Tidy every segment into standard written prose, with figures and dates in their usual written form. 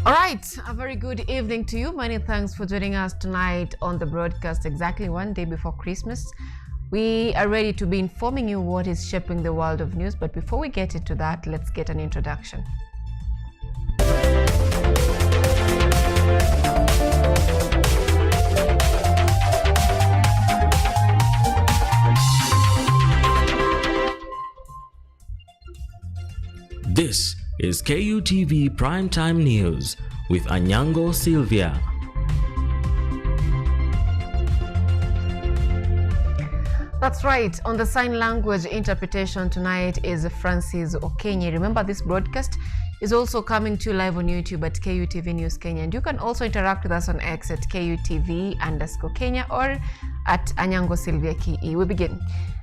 All right, a very good evening to you. Many thanks for joining us tonight on the broadcast exactly one day before Christmas. We are ready to be informing you what is shaping the world of news. But before we get into that, let's get an introduction. This is Kutv Primetime News with Anyango, Sylvia. That's right. On the sign language interpretation tonight is Francis Okenye. Remember, this broadcast is also coming to you live on YouTube at KUTV News Kenya. And you can also interact with us on X at KUTV_Kenya or at Anyango Sylvia KE. We begin.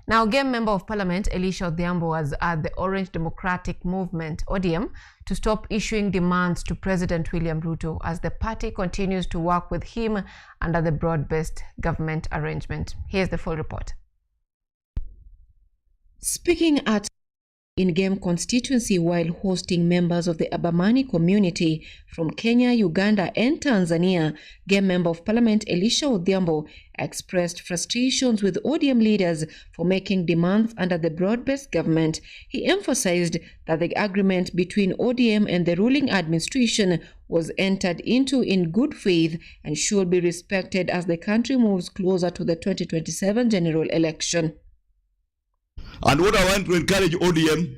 Now, Game Member of Parliament Elisha Odhiambo was at the Orange Democratic Movement, ODM, to stop issuing demands to President William Ruto as the party continues to work with him under the broad-based government arrangement. Here's the full report. Speaking at in-game constituency while hosting members of the Abamani community from Kenya, Uganda and Tanzania, Game Member of Parliament Elisha Odhiambo expressed frustrations with ODM leaders for making demands under the broad-based government. He emphasized that the agreement between ODM and the ruling administration was entered into in good faith and should be respected as the country moves closer to the 2027 general election. And what I want to encourage ODM,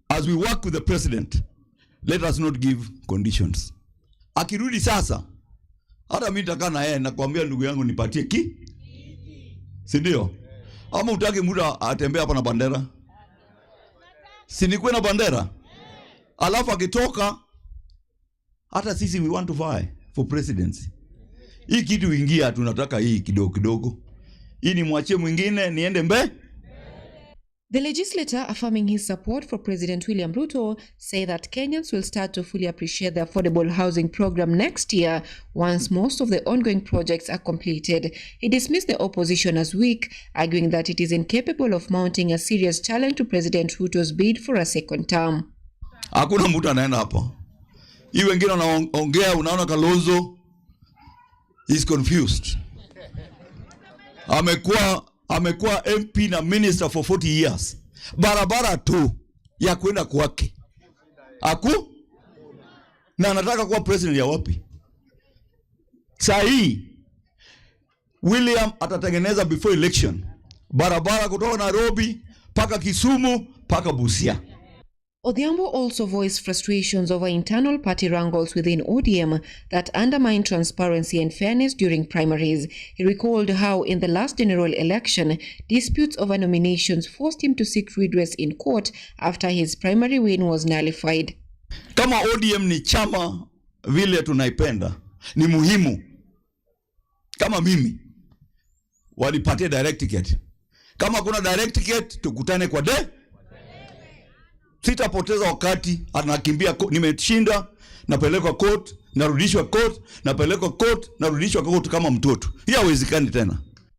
as we work with the president, let us not give conditions. Akirudi sasa, hata mimi nitakaa na yeye na kuambia ndugu yangu nipatie si ndio? Ama utake muda atembea hapa na bandera? Si nikuwe na bandera? Alafu akitoka, hata sisi we want to vie for presidency. Hii kitu ingia tunataka hii kidogo kidogo. Hii ni mwachie mwingine niende mbe. The legislator, affirming his support for President William Ruto, say that Kenyans will start to fully appreciate the affordable housing program next year once most of the ongoing projects are completed. He dismissed the opposition as weak, arguing that it is incapable of mounting a serious challenge to President Ruto's bid for a second term. Hakuna mtu anaenda hapa. Hii wengine wanaongea, unaona Kalonzo is confused. Amekuwa MP na minister for 40 years. Barabara tu ya kwenda kwake. Na anataka kuwa president ya wapi? Sahi William atatengeneza before election barabara kutoka Nairobi paka Kisumu paka Busia. Odhiambo also voiced frustrations over internal party wrangles within ODM that undermine transparency and fairness during primaries. He recalled how in the last general election, disputes over nominations forced him to seek redress in court after his primary win was nullified. Kama ODM ni chama vile tunaipenda, ni muhimu. Kama mimi, walipatia direct ticket. Kama kuna direct ticket, tukutane kwa Sitapoteza wakati, anakimbia nimeshinda, napelekwa court, narudishwa court, napelekwa court, narudishwa court kama mtoto. Hii haiwezekani tena.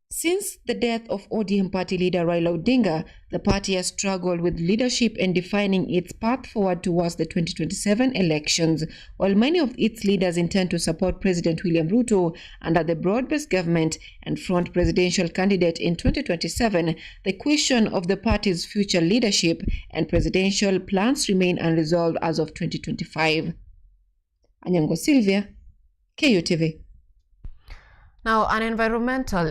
Since the death of ODM party leader Raila Odinga, the party has struggled with leadership and defining its path forward towards the 2027 elections. While many of its leaders intend to support President William Ruto under the broad-based government and front presidential candidate in 2027, the question of the party's future leadership and presidential plans remain unresolved as of 2025. Anyango, Sylvia, KUTV. Now, an environmental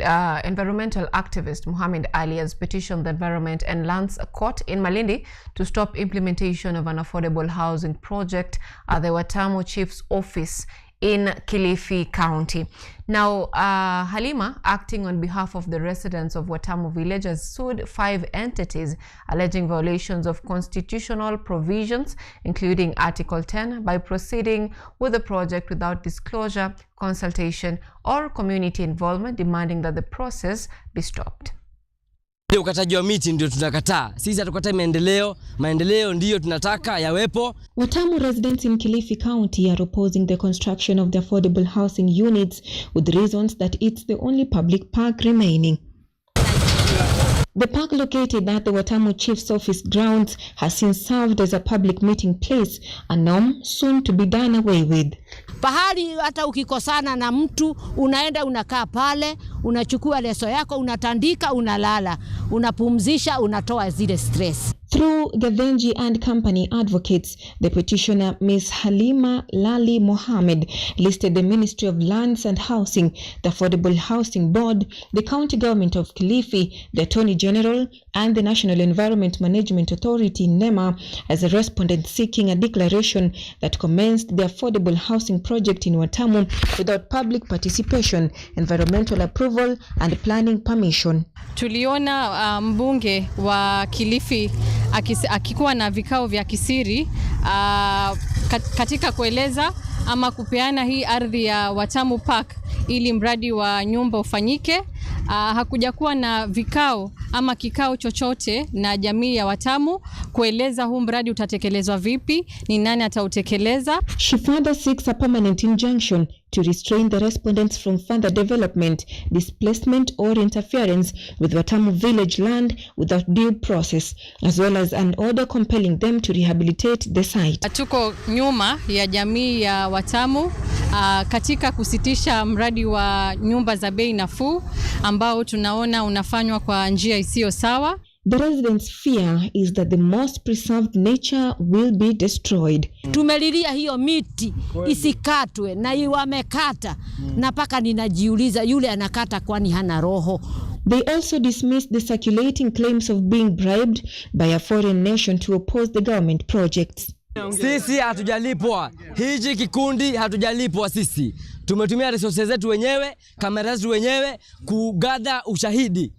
activist, Muhammad Ali, has petitioned the Environment and Lands Court in Malindi to stop implementation of an affordable housing project at the Watamu Chief's office in Kilifi County. Now, Halima, acting on behalf of the residents of Watamu village, has sued 5 entities alleging violations of constitutional provisions, including Article 10, by proceeding with the project without disclosure, consultation, or community involvement, demanding that the process be stopped. Ukataji wa miti ndio tunakataa. Sisi hatukatai maendeleo ndio tunataka yawepo. Watamu residents in Kilifi County are opposing the construction of the affordable housing units with reasons that it's the only public park remaining. The park located at the Watamu Chief's office grounds has since served as a public meeting place, a norm soon to be done away with. Pahali hata ukikosana na mtu unaenda unakaa pale, unachukua leso yako, unatandika, unalala, unapumzisha, unatoa zile stress. Through Gavenji and Company advocates, the petitioner Ms. Halima Lali Mohammed listed the Ministry of Lands and Housing, the Affordable Housing Board, the County Government of Kilifi, the Attorney General, and the National Environment Management Authority (NEMA) as a respondent seeking a declaration that commenced the affordable housing project in Watamu without public participation, environmental approval, and planning permission. Tuliona mbunge wa Kilifi akikuwa na vikao vya kisiri katika kueleza ama kupeana hii ardhi ya Watamu Park ili mradi wa nyumba ufanyike. Hakuja kuwa na vikao ama kikao chochote na jamii ya Watamu kueleza huu mradi utatekelezwa vipi, ni nani atautekeleza. She further seeks a permanent injunction to restrain the respondents from further development, displacement or interference with Watamu village land without due process, as well as an order compelling them to rehabilitate the site. Tuko nyuma ya jamii ya Watamu katika kusitisha mradi wa nyumba za bei nafuu ambao tunaona unafanywa kwa njia isiyo sawa. The residents' fear is that the most preserved nature will be destroyed. Tumelilia hiyo miti isikatwe na wamekata na paka ninajiuliza yule anakata kwani hana roho. They also dismissed the circulating claims of being bribed by a foreign nation to oppose the government projects. Sisi hatujalipwa. Hiji kikundi hatujalipwa sisi. Tumetumia resources zetu wenyewe, kamera zetu wenyewe kugather ushahidi.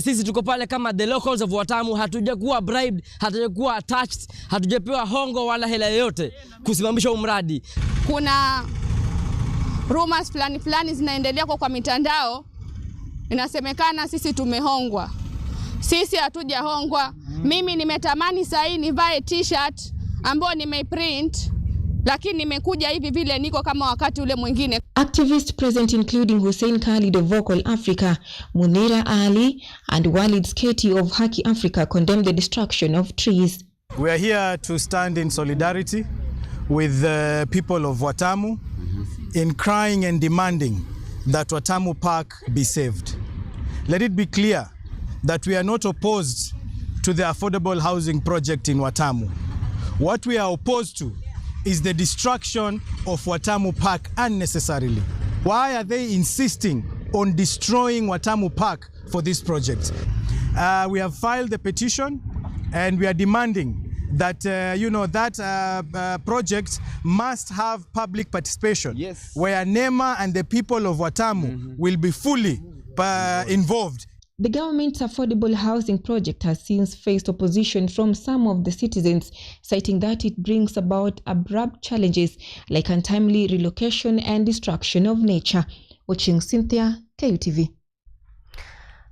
Sisi tuko pale kama the locals of Watamu, hatujakuwa bribed, hatujakuwa attached, hatujapewa hongo wala hela yoyote kusimamisha umradi. Kuna rumors fulani zinaendelea kwa mitandao. Inasemekana sisi tumehongwa. Sisi hatujahongwa. Mimi nimetamani sahi nivae t-shirt ambayo nimeprint, lakini nimekuja hivi vile niko kama wakati ule mwingine. Activists present including Hussein Khalid of Vocal Africa, Munira Ali and Walid Sketi of Haki Africa condemned the destruction of trees. We are here to stand in solidarity with the people of Watamu in crying and demanding that Watamu Park be saved. Let it be clear that we are not opposed to the affordable housing project in Watamu. What we are opposed to is the destruction of Watamu Park unnecessarily. Why are they insisting on destroying Watamu Park for this project? We have filed the petition and we are demanding that project must have public participation, where NEMA and the people of Watamu will be fully involved. The government's affordable housing project has since faced opposition from some of the citizens, citing that it brings about abrupt challenges like untimely relocation and destruction of nature. Watching Cynthia, KUTV.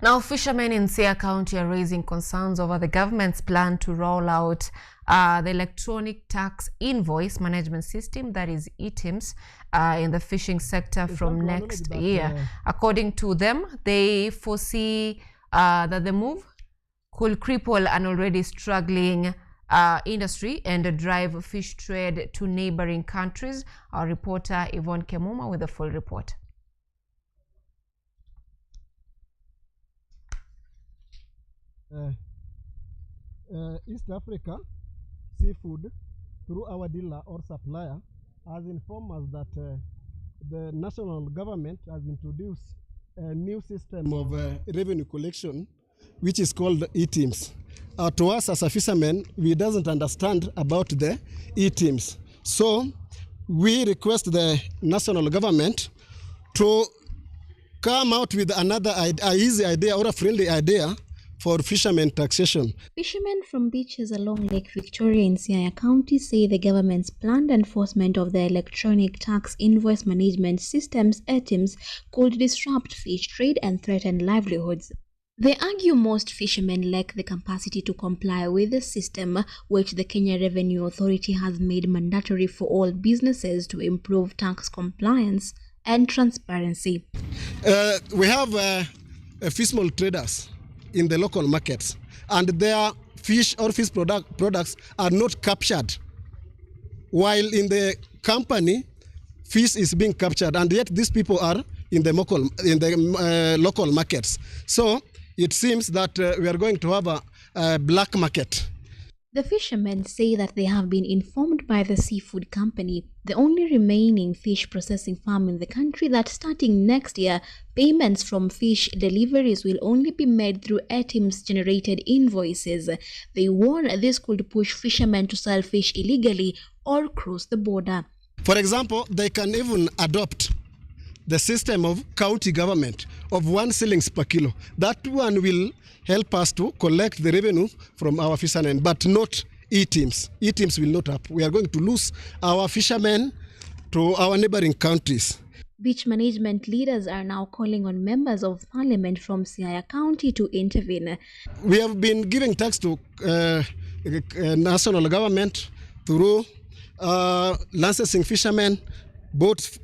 Now, fishermen in Siaya County are raising concerns over the government's plan to roll out the electronic tax invoice management system, that is ETIMS, in the fishing sector from next year. According to them, they foresee that the move could cripple an already struggling industry and drive fish trade to neighboring countries. Our reporter Yvonne Kemuma with a full report. East Africa Seafood, through our dealer or supplier, has informed us that the national government has introduced a new system of revenue collection, which is called ETIMS. To us as a fisherman, we doesn't understand about the ETIMS. So we request the national government to come out with another easy idea or a friendly idea for fishermen taxation. Fishermen from beaches along Lake Victoria in Siaya County say the government's planned enforcement of the electronic tax invoice management systems (ETIMS) could disrupt fish trade and threaten livelihoods. They argue most fishermen lack the capacity to comply with the system, which the Kenya Revenue Authority has made mandatory for all businesses to improve tax compliance and transparency. We have fish small traders in the local markets, and their fish or fish products are not captured, while in the company, fish is being captured, and yet these people are in the local markets. So it seems that we are going to have a black market. The fishermen say that they have been informed by the seafood company, the only remaining fish processing farm in the country, that starting next year, payments from fish deliveries will only be made through ATIMS-generated invoices. They warn this could push fishermen to sell fish illegally or cross the border. For example, they can even adopt the system of county government of 1 shillings per kilo. That one will help us to collect the revenue from our fishermen, but not e-teams. E-teams will not help. We are going to lose our fishermen to our neighboring countries. Beach management leaders are now calling on members of parliament from Siaya County to intervene. We have been giving tax to national government through licensing fishermen, boat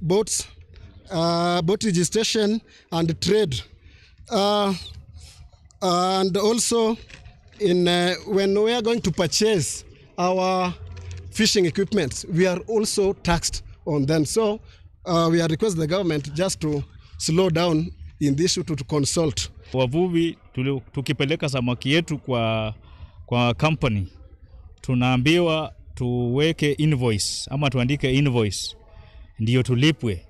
registration and trade. And also when we are going to purchase our fishing equipment, we are also taxed on them. So we are requesting the government just to slow down in this issue, to consult. Wavuvi tukipeleka samaki yetu kwa company, tunaambiwa tuweke invoice ama tuandike invoice ndiyo tulipwe.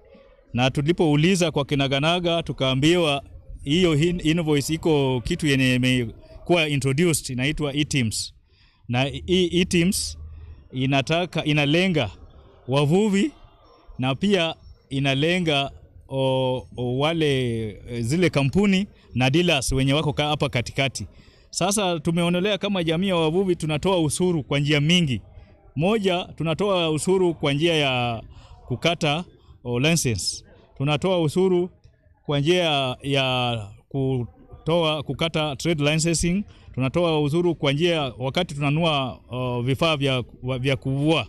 Na tulipouliza kwa kinaganaga tukaambiwa hiyo invoice iko kitu yenye imekuwa introduced inaitwa e-teams. Na e-teams inalenga wavuvi na pia inalenga wale zile kampuni na dealers wenye wako hapa katikati. Sasa tumeonelea kama jamii ya wavuvi tunatoa ushuru kwa njia mingi. Moja, tunatoa ushuru kwa njia ya kukata license. Tunatoa ushuru kwa njia ya kukata trade licensing. Tunatoa ushuru kwa njia wakati tunanua vifaa vya kuvua.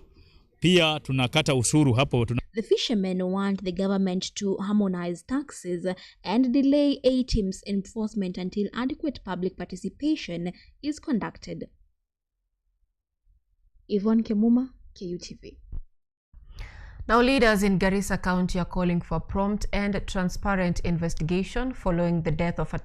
Pia tunakata ushuru hapo. The fishermen want the government to harmonize taxes and delay ATIMS enforcement until adequate public participation is conducted. Yvonne Kemuma, KUTV. Now, leaders in Garissa County are calling for prompt and transparent investigation following the death of a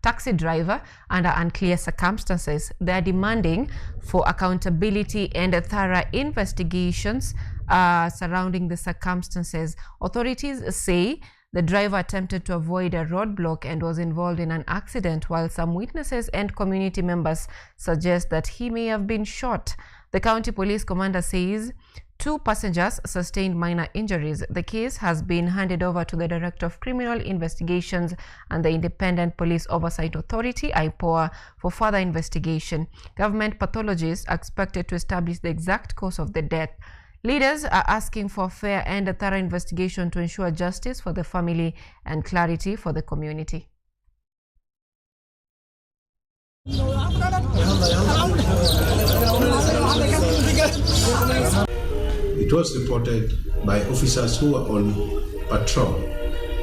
taxi driver under unclear circumstances. They are demanding for accountability and thorough investigations surrounding the circumstances. Authorities say the driver attempted to avoid a roadblock and was involved in an accident, while some witnesses and community members suggest that he may have been shot. The county police commander says 2 passengers sustained minor injuries. The case has been handed over to the Director of Criminal Investigations and the Independent Police Oversight Authority, IPOA, for further investigation. Government pathologists are expected to establish the exact cause of the death. Leaders are asking for fair and thorough investigation to ensure justice for the family and clarity for the community. It was reported by officers who were on patrol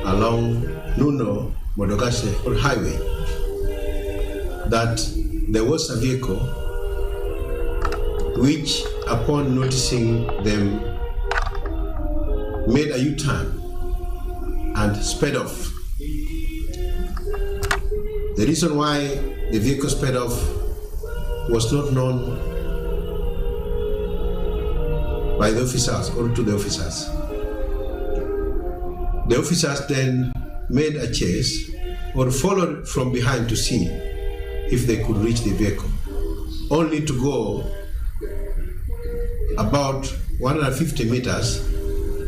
along Nuno Modogashe Highway that there was a vehicle which, upon noticing them, made a U-turn and sped off. The reason why the vehicle sped off was not known by the officers or to the officers. The officers then made a chase or followed from behind to see if they could reach the vehicle, only to go about 150 meters.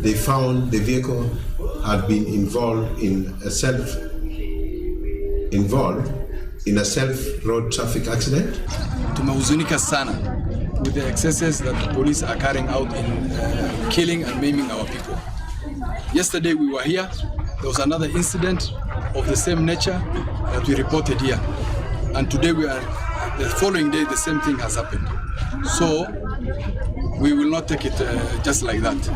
They found the vehicle had been involved in a self-road traffic accident. Tumehuzunika sana with the excesses that the police are carrying out in killing and maiming our people. Yesterday we were here, there was another incident of the same nature that we reported here. And today the following day the same thing has happened. So we will not take it just like that.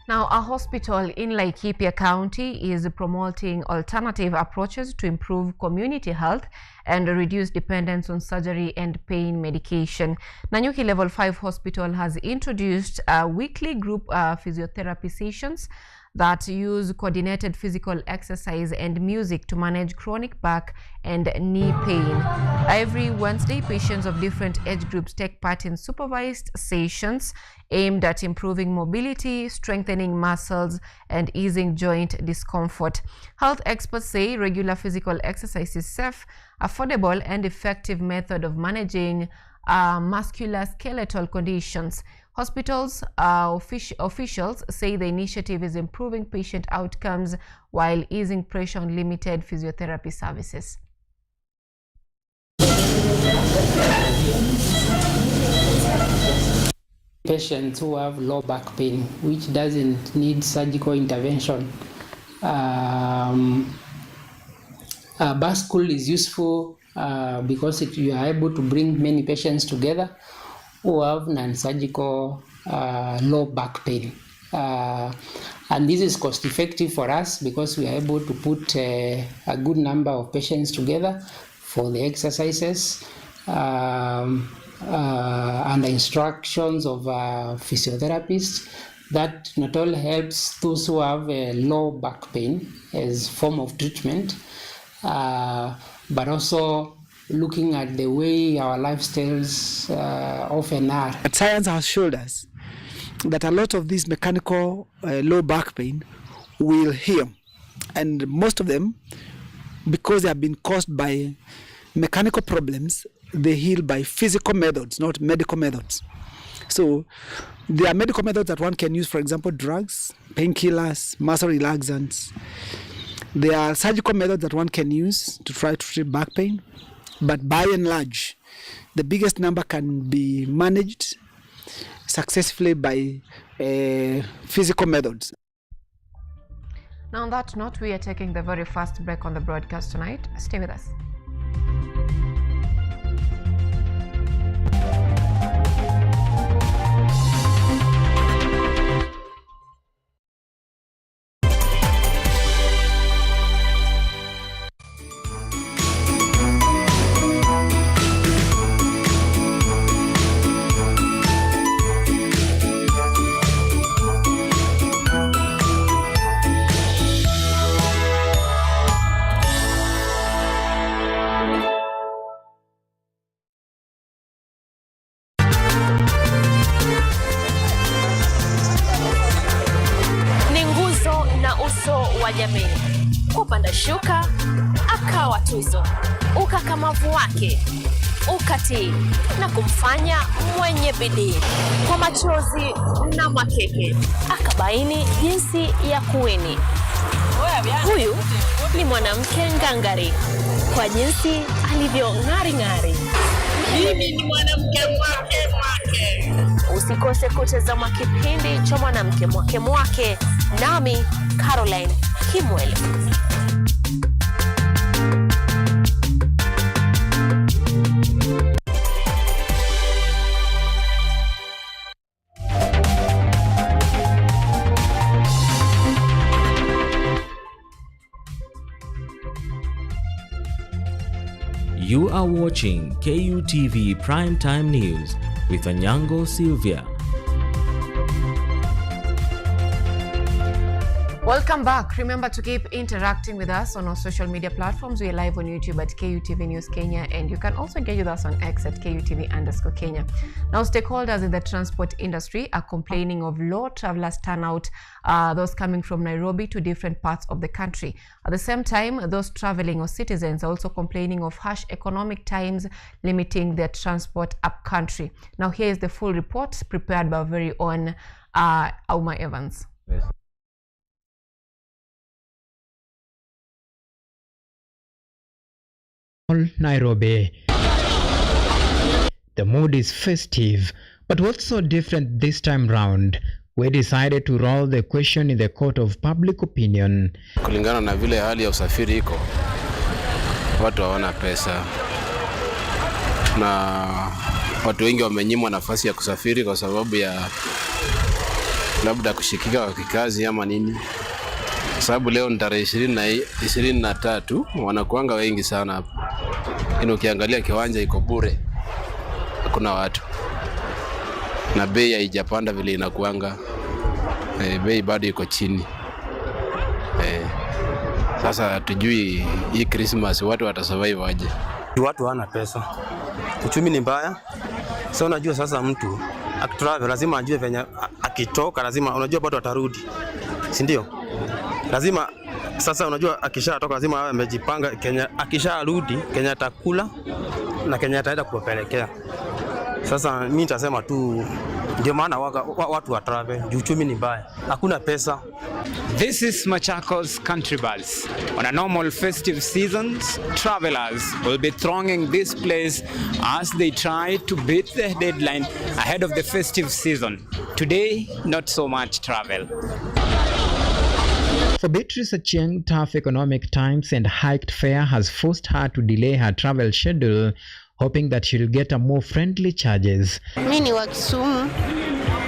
Now, a hospital in Laikipia County is promoting alternative approaches to improve community health and reduce dependence on surgery and pain medication. Nanyuki Level 5 Hospital has introduced a weekly group physiotherapy sessions that use coordinated physical exercise and music to manage chronic back and knee pain. Every Wednesday, patients of different age groups take part in supervised sessions aimed at improving mobility, strengthening muscles, and easing joint discomfort. Health experts say regular physical exercise is safe, affordable, and effective method of managing musculoskeletal conditions. Hospitals officials say the initiative is improving patient outcomes while easing pressure on limited physiotherapy services. Patients who have low back pain, which doesn't need surgical intervention. Bascule is useful because you are able to bring many patients together who have non-surgical low back pain. And this is cost effective for us because we are able to put a good number of patients together for the exercises and the instructions of physiotherapists. That not only helps those who have a low back pain as form of treatment, but also looking at the way our lifestyles often are. But science has showed us that a lot of these mechanical low back pain will heal, and most of them, because they have been caused by mechanical problems, they heal by physical methods, not medical methods. So there are medical methods that one can use, for example, drugs, painkillers, muscle relaxants. There are surgical methods that one can use to try to treat back pain. But by and large, the biggest number can be managed successfully by physical methods. Now on that note, we are taking the very first break on the broadcast tonight. Stay with us. Kupanda shuka akawa tuzo, ukakamavu wake ukatii na kumfanya mwenye bidii. Kwa machozi na makeke akabaini jinsi ya kuwini. Huyu ni mwanamke ngangari kwa jinsi alivyo ng'ari. Mimi ni mwanamke mwake. Usikose kutazama kipindi cha mwanamke mwake nami Caroline Kimwele. You are watching KUTV Primetime News with Anyango, Sylvia. Welcome back. Remember to keep interacting with us on our social media platforms. We are live on YouTube at KUTV News Kenya, and you can also engage with us on X at KUTV_Kenya. Now, stakeholders in the transport industry are complaining of low travelers turnout, those coming from Nairobi to different parts of the country. At the same time, those traveling or citizens are also complaining of harsh economic times limiting their transport up country. Now, here is the full report prepared by our very own Auma Evans. Yes. Nairobi. The mood is festive, but what's so different this time round? We decided to roll the question in the court of public opinion. Kulingana na vile hali ya usafiri iko, watu hawana pesa na watu wengi wamenyimwa nafasi ya kusafiri kwa sababu ya labda kushikika kwa kikazi ama nini, sababu leo ni tarehe 23 wanakuanga wengi sana hapa. Ukiangalia kiwanja iko bure, hakuna watu na bei haijapanda vile inakuanga. Bei bado iko chini. Sasa tujui hii Christmas watu watasurvive aje. Watu hawana pesa, uchumi ni mbaya. Sasa unajua, sasa mtu akitravel lazima ajue venye akitoka, lazima unajua bado atarudi, si ndio? Lazima sasa unajua akishatoka lazima awe amejipanga Kenya, akisharudi Kenya atakula na Kenya ataenda kuwapelekea. Sasa mimi nitasema tu ndio maana watu wa travel, uchumi ni mbaya, hakuna pesa. This is Machakos Country Bus. On a normal festive seasons, travelers will be thronging this place as they try to beat the deadline ahead of the festive season. Today, not so much travel. For Beatrice Achieng, tough economic times and hiked fare has forced her to delay her travel schedule, hoping that she'll get a more friendly charges. Mimi ni wa Kisumu,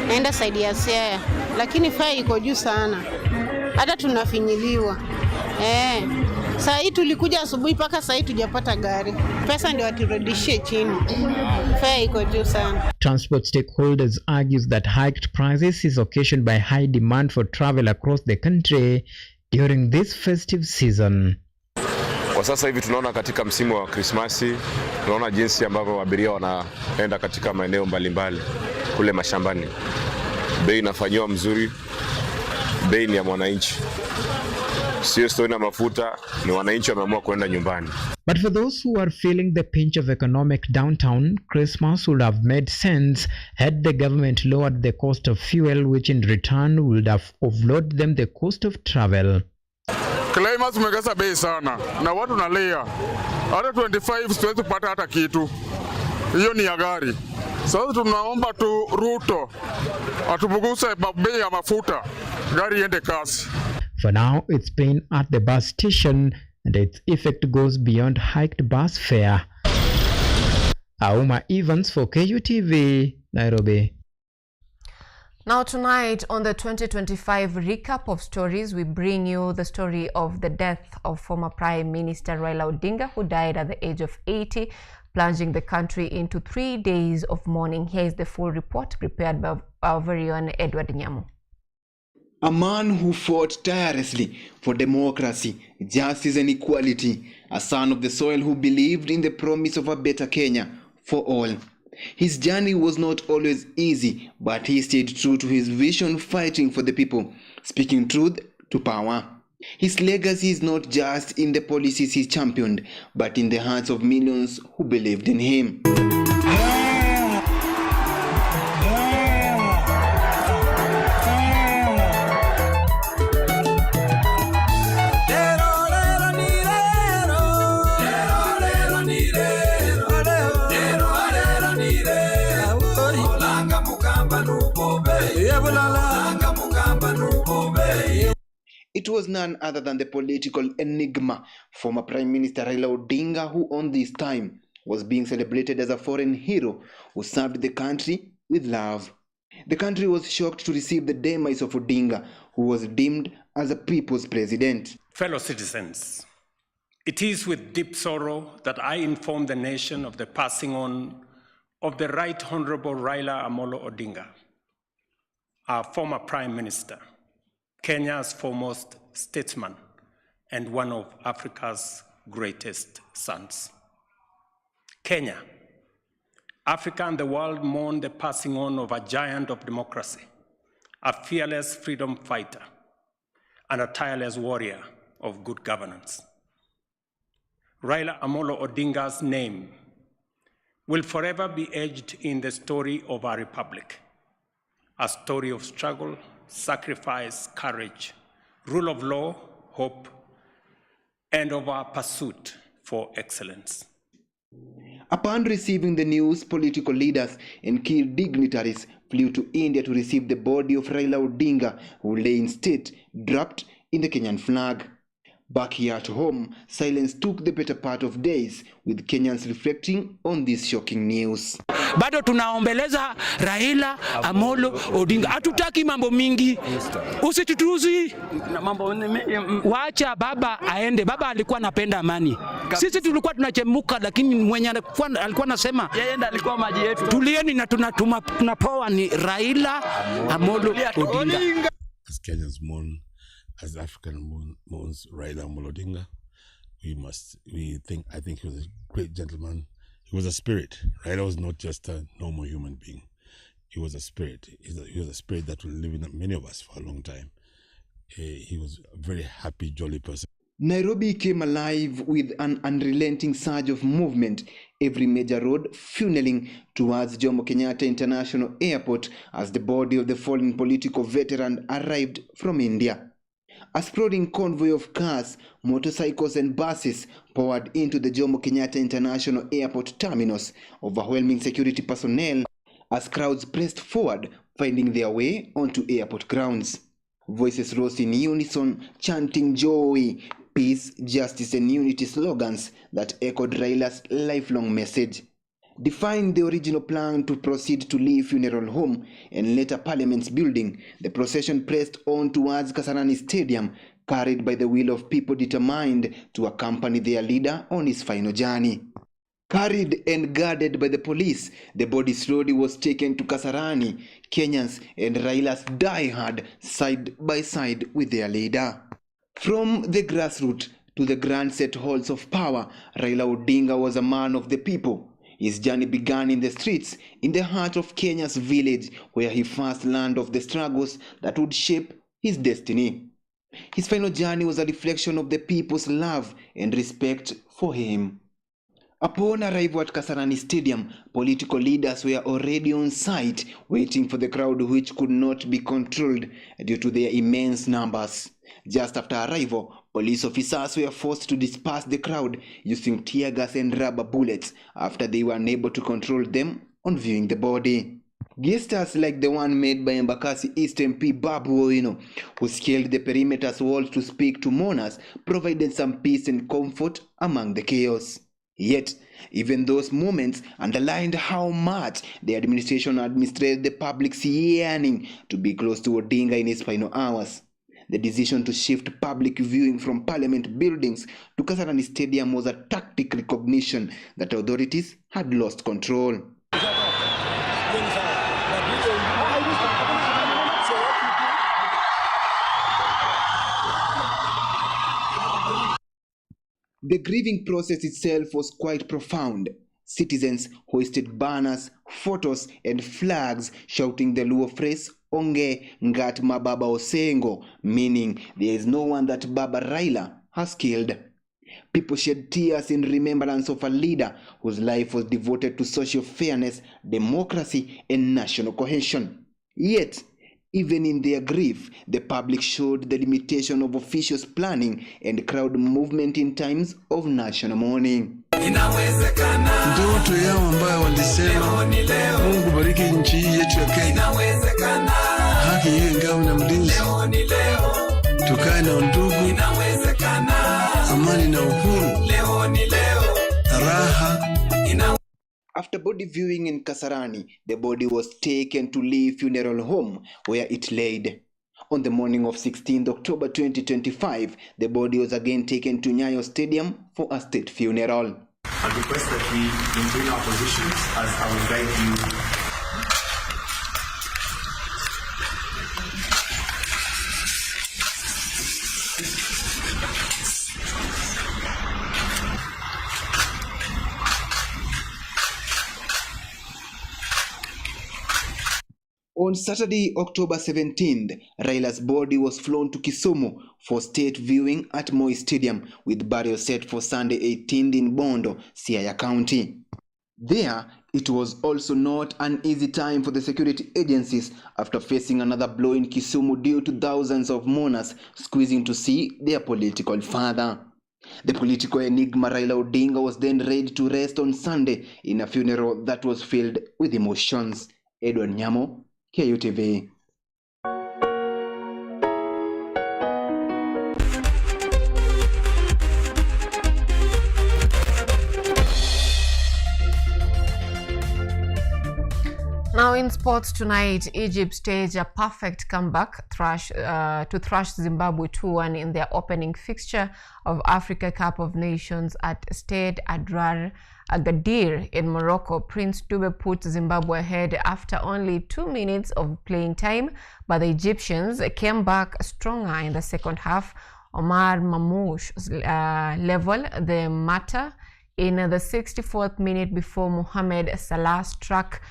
naenda side ya Siaya, lakini fare iko juu sana. Hata tunafinyiliwa. Saa hii tulikuja asubuhi mpaka saa hii tujapata gari. Pesa ndio waturudishie chini. Fare iko juu sana. Transport stakeholders argues that hiked prices is occasioned by high demand for travel across the country during this festive season. Kwa sasa hivi tunaona katika msimu wa Krismasi, tunaona jinsi ambavyo abiria wanaenda katika maeneo mbalimbali kule mashambani. Bei inafanywa mzuri, bei ni ya mwananchi. Sio story na mafuta, ni wananchi wameamua kwenda nyumbani. But for those who are feeling the pinch of economic downtown, Christmas would have made sense had the government lowered the cost of fuel, which in return would have offloaded them the cost of travel. Climates umegasa bei sana na watu nalia. Hata 25 siwezi kupata hata kitu. Hiyo ni ya gari. Sasa tunaomba tu Ruto atupunguse bei ya mafuta, gari iende kasi. For now, it's pain at the bus station and its effect goes beyond hiked bus fare. Auma Evans for KUTV, Nairobi. Now tonight on the 2025 recap of stories, we bring you the story of the death of former Prime Minister Raila Odinga, who died at the age of 80, plunging the country into 3 days of mourning. Here is the full report prepared by our very own Edward Nyamu. A man who fought tirelessly for democracy, justice and equality, a son of the soil who believed in the promise of a better Kenya for all. His journey was not always easy, but he stayed true to his vision, fighting for the people, speaking truth to power. His legacy is not just in the policies he championed, but in the hearts of millions who believed in him. It was none other than the political enigma, former Prime Minister Raila Odinga, who on this time was being celebrated as a foreign hero who served the country with love. The country was shocked to receive the demise of Odinga, who was deemed as a people's president. Fellow citizens, it is with deep sorrow that I inform the nation of the passing on of the Right Honorable Raila Amolo Odinga, our former Prime Minister, Kenya's foremost statesman, and one of Africa's greatest sons. Kenya, Africa and the world mourn the passing on of a giant of democracy, a fearless freedom fighter, and a tireless warrior of good governance. Raila Amolo Odinga's name will forever be etched in the story of our republic, a story of struggle, sacrifice, courage, rule of law, hope, and of our pursuit for excellence. Upon receiving the news, political leaders and key dignitaries flew to India to receive the body of Raila Odinga, who lay in state, draped in the Kenyan flag. Back here at home, silence took the better part of days, with Kenyans reflecting on this shocking news. Bado tunaombeleza Raila Amolo Odinga. Hatutaki mambo mingi. Usitutuzi na mambo wacha baba aende. Baba alikuwa anapenda amani. Sisi tulikuwa tunachemuka, lakini mwenye alikuwa anasema yeye ndiye alikuwa maji yetu. Tulieni na tunapoa ni Raila Amolo Odinga. As Kenyans mourn, as African mourns Raila Amolo Odinga, I think he was a great gentleman. He was a spirit. Raila was not just a normal human being. He was a spirit. He was a spirit that will live in many of us for a long time. He was a very happy, jolly person. Nairobi came alive with an unrelenting surge of movement, every major road funneling towards Jomo Kenyatta International Airport as the body of the fallen political veteran arrived from India. A sprawling convoy of cars, motorcycles and buses poured into the Jomo Kenyatta International Airport terminus, overwhelming security personnel as crowds pressed forward, finding their way onto airport grounds. Voices rose in unison, chanting joy, peace, justice and unity slogans that echoed Raila's lifelong message. Defying the original plan to proceed to Lee Funeral Home and later Parliament's building, the procession pressed on towards Kasarani Stadium, carried by the will of people determined to accompany their leader on his final journey. Carried and guarded by the police, the body slowly was taken to Kasarani, Kenyans and Raila's diehard side by side with their leader. From the grassroots to the grand set halls of power, Raila Odinga was a man of the people. His journey began in the streets, in the heart of Kenya's village, where he first learned of the struggles that would shape his destiny. His final journey was a reflection of the people's love and respect for him. Upon arrival at Kasarani Stadium, political leaders were already on site, waiting for the crowd which could not be controlled due to their immense numbers. Just after arrival, police officers were forced to disperse the crowd using tear gas and rubber bullets after they were unable to control them on viewing the body. Gestures like the one made by Embakasi East MP Babu Owino, who scaled the perimeter's walls to speak to mourners, provided some peace and comfort among the chaos. Yet, even those moments underlined how much the administration administrated the public's yearning to be close to Odinga in his final hours. The decision to shift public viewing from Parliament buildings to Kasarani Stadium was a tactical recognition that authorities had lost control. The grieving process itself was quite profound. Citizens hoisted banners, photos, and flags shouting the Luo phrase, Onge Ngat Mababa Osengo, meaning there is no one that Baba Raila has killed. People shed tears in remembrance of a leader whose life was devoted to social fairness, democracy, and national cohesion. Yet, even in their grief, the public showed the limitation of officials' planning and crowd movement in times of national mourning. Ndoto yao ambayo walisema Mungu bariki nchi yetu ya Kenya, haki iwe ngao na mlinzi, tukae na undugu, amani na uhuru, raha. After body viewing in Kasarani, the body was taken to Lee Funeral Home, where it laid. On the morning of 16th October 2025, the body was again taken to Nyayo Stadium for a state funeral. I request that we maintain our positions as I will guide you. On Saturday, October 17th, Raila's body was flown to Kisumu for state viewing at Moi Stadium, with burial set for Sunday 18th in Bondo, Siaya County. There, it was also not an easy time for the security agencies after facing another blow in Kisumu due to thousands of mourners squeezing to see their political father. The political enigma Raila Odinga was then laid to rest on Sunday in a funeral that was filled with emotions. Edward Nyamo, KUTV. Now in sports tonight, Egypt staged a perfect comeback to thrash Zimbabwe 2-1 in their opening fixture of Africa Cup of Nations at Stade Adrar Agadir in Morocco. Prince Dube put Zimbabwe ahead after only 2 minutes of playing time, but the Egyptians came back stronger in the second half. Omar Mamouche leveled the matter in the 64th minute before Mohamed Salah struck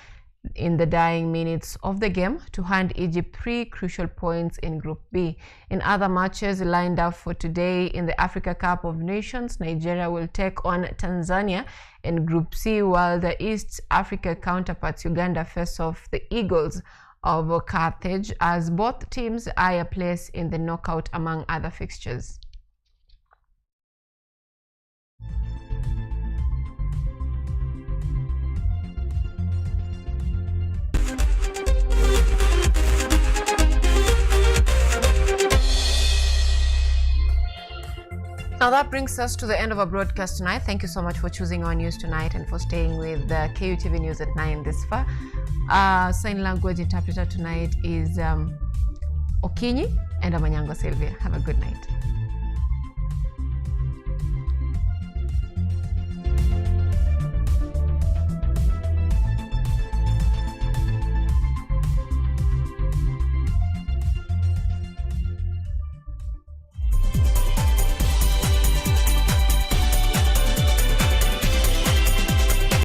in the dying minutes of the game to hand Egypt 3 crucial points in Group B. In other matches lined up for today in the Africa Cup of Nations, Nigeria will take on Tanzania in Group C, while the East Africa counterparts Uganda face off the Eagles of Carthage, as both teams eye a place in the knockout among other fixtures. Now that brings us to the end of our broadcast tonight. Thank you so much for choosing our news tonight and for staying with KUTV News at 9 this far. Sign language interpreter tonight is Okinyi and Anyango Sylvia. Have a good night.